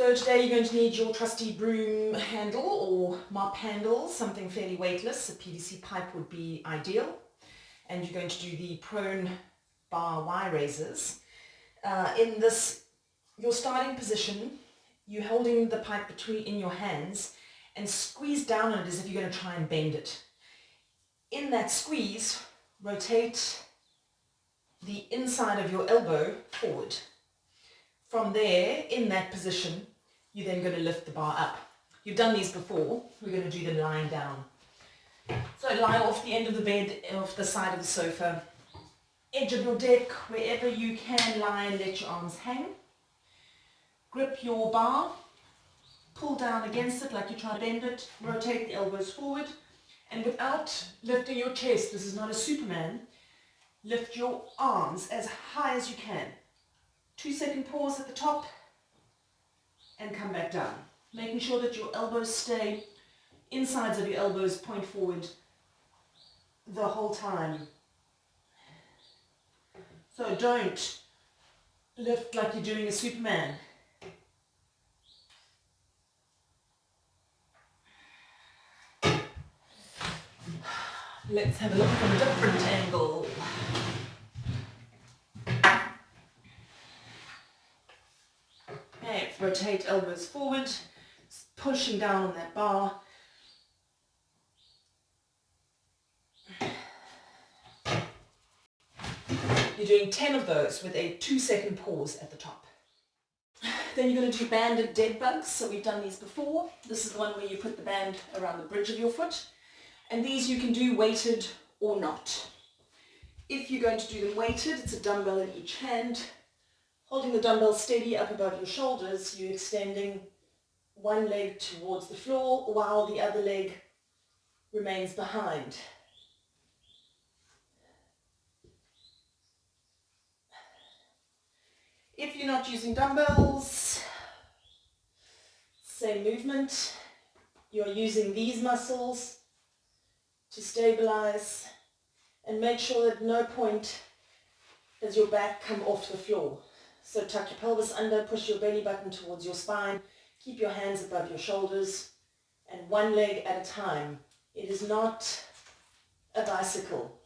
So today you're going to need your trusty broom handle or mop handle, something fairly weightless. A PVC pipe would be ideal. And you're going to do the prone bar Y raises. In this, your starting position, you're holding the pipe in your hands and squeeze down on it as if you're going to try and bend it. In that squeeze, rotate the inside of your elbow forward. From there, in that position, you're then going to lift the bar up. You've done these before. We're going to do them lying down. So lie off the end of the bed, off the side of the sofa, edge of your deck, wherever you can lie and let your arms hang. Grip your bar, pull down against it like you're trying to bend it, rotate the elbows forward, and without lifting your chest, this is not a Superman, lift your arms as high as you can. 2-second pause at the top and come back down. Making sure that your elbows stay, insides of your elbows point forward the whole time. So don't lift like you're doing a Superman. Let's have a look from a different angle. Okay, rotate elbows forward, pushing down on that bar. You're doing 10 of those with a 2-second pause at the top. Then you're going to do banded dead bugs. So we've done these before. This is the one where you put the band around the bridge of your foot. And these you can do weighted or not. If you're going to do them weighted, it's a dumbbell in each hand. Holding the dumbbell steady up above your shoulders, you're extending one leg towards the floor while the other leg remains behind. If you're not using dumbbells, same movement. You're using these muscles to stabilize and make sure that at no point does your back come off the floor. So tuck your pelvis under, push your belly button towards your spine, keep your hands above your shoulders, and one leg at a time. It is not a bicycle.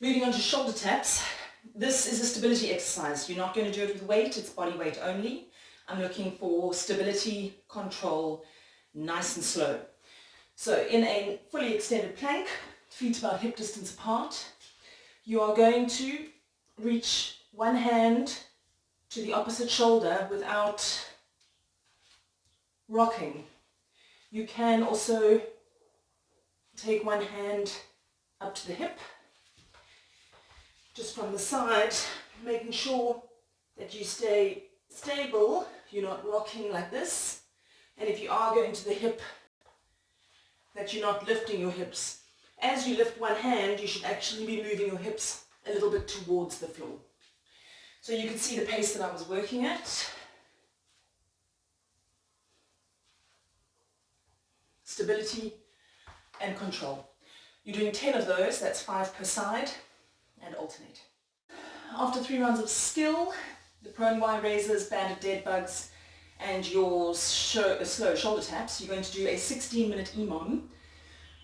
Moving on to shoulder taps. This is a stability exercise. You're not going to do it with weight, it's body weight only. I'm looking for stability, control, nice and slow. So in a fully extended plank, feet about hip distance apart, you are going to reach one hand to the opposite shoulder without rocking. You can also take one hand up to the hip, just from the side, making sure that you stay stable, you're not rocking like this. And if you are going to the hip, that you're not lifting your hips. As you lift one hand, you should actually be moving your hips a little bit towards the floor. So you can see the pace that I was working at. Stability and control. You're doing 10 of those, that's 5 per side, and alternate. After 3 rounds of skill, the prone Y raises, banded dead bugs, and your slow shoulder taps, you're going to do a 16-minute EMOM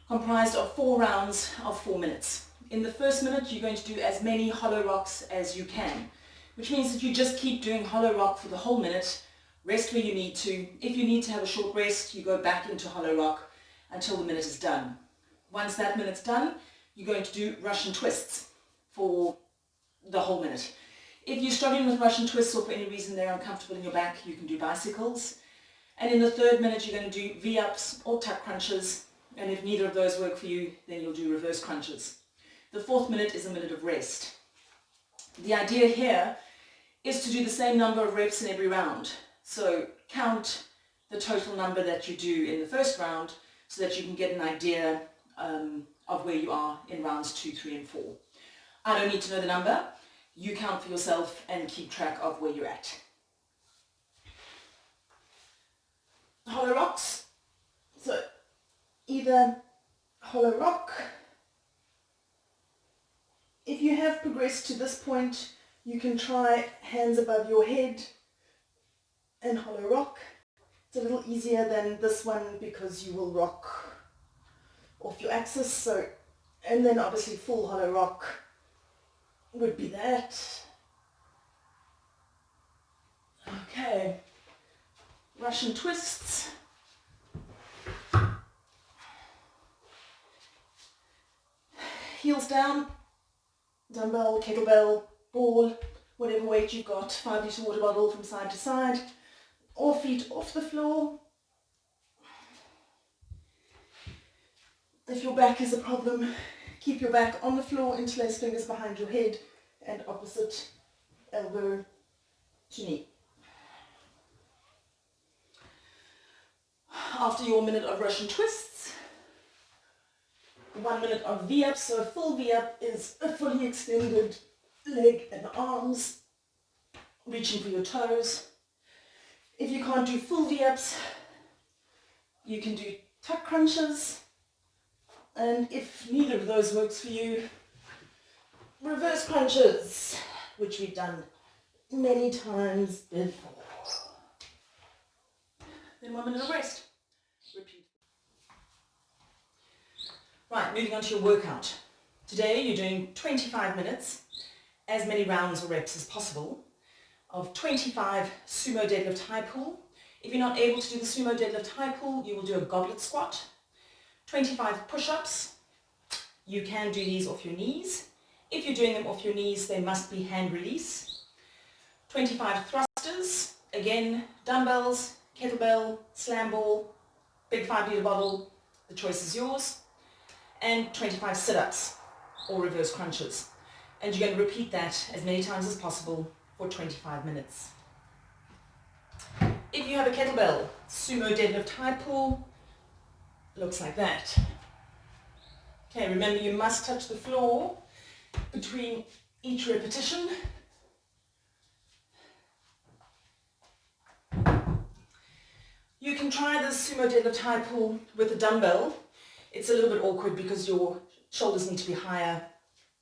comprised of 4 rounds of 4 minutes. In the first minute, you're going to do as many hollow rocks as you can, which means that you just keep doing hollow rock for the whole minute, rest where you need to. If you need to have a short rest, you go back into hollow rock until the minute is done. Once that minute's done, you're going to do Russian twists for the whole minute. If you're struggling with Russian twists or for any reason they're uncomfortable in your back, you can do bicycles. And in the third minute, you're going to do V-ups or tuck crunches. And if neither of those work for you, then you'll do reverse crunches. The fourth minute is a minute of rest. The idea here is to do the same number of reps in every round. So count the total number that you do in the first round so that you can get an idea of where you are in rounds 2, 3, and 4. I don't need to know the number. You count for yourself and keep track of where you're at. Hollow rocks. So either hollow rock. If you have progressed to this point, You can try hands above your head and hollow rock. It's a little easier than this one because you will rock off your axis. So, and then obviously full hollow rock would be that. Okay, Russian twists. Heels down, dumbbell, kettlebell, ball, whatever weight you've got, 5-litre water bottle from side to side, or feet off the floor. If your back is a problem, keep your back on the floor, interlace fingers behind your head and opposite elbow to knee. After your minute of Russian twists, 1 minute of V-ups. So a full V-up is a fully extended leg and arms, reaching for your toes. If you can't do full V-ups, you can do tuck crunches. And if neither of those works for you, reverse crunches, which we've done many times before. Then 1 minute of rest. Repeat. Right, moving on to your workout. Today you're doing 25 minutes, as many rounds or reps as possible, of 25 sumo deadlift high pull. If you're not able to do the sumo deadlift high pull, you will do a goblet squat. 25 push-ups. You can do these off your knees. If you're doing them off your knees, they must be hand release. 25 thrusters. Again, dumbbells, kettlebell, slam ball, big 5-litre bottle. The choice is yours. And 25 sit-ups or reverse crunches. And you're going to repeat that as many times as possible for 25 minutes. If you have a kettlebell, sumo deadlift high pull, looks like that. Okay, remember you must touch the floor between each repetition. You can try this sumo deadlift high pull with a dumbbell. It's a little bit awkward because your shoulders need to be higher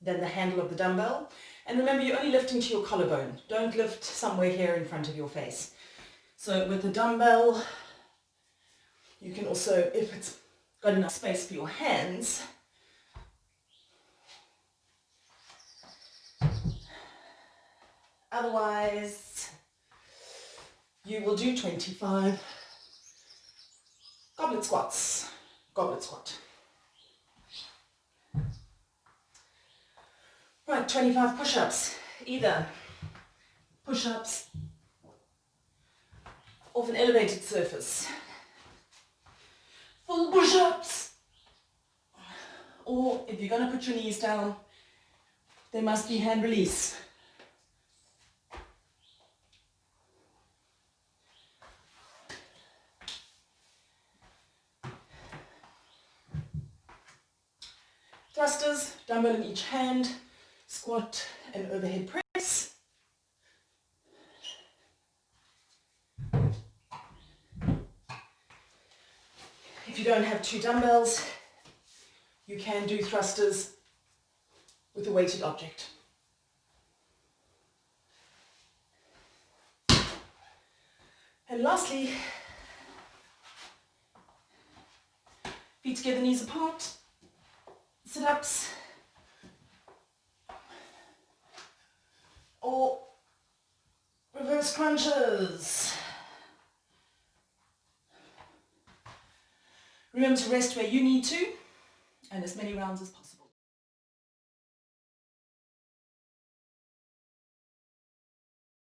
than the handle of the dumbbell. And remember, you're only lifting to your collarbone. Don't lift somewhere here in front of your face. So with the dumbbell, you can also, if it's got enough space for your hands, otherwise you will do 25 goblet squats. Goblet squat. Right, 25 push-ups. Either push-ups off an elevated surface, full push-ups, or if you're going to put your knees down, they must be hand release. Thrusters, dumbbell in each hand, squat and overhead press. If you don't have 2 dumbbells, you can do thrusters with a weighted object. And lastly, feet together, knees apart. Sit-ups or reverse crunches. Remember to rest where you need to and as many rounds as possible.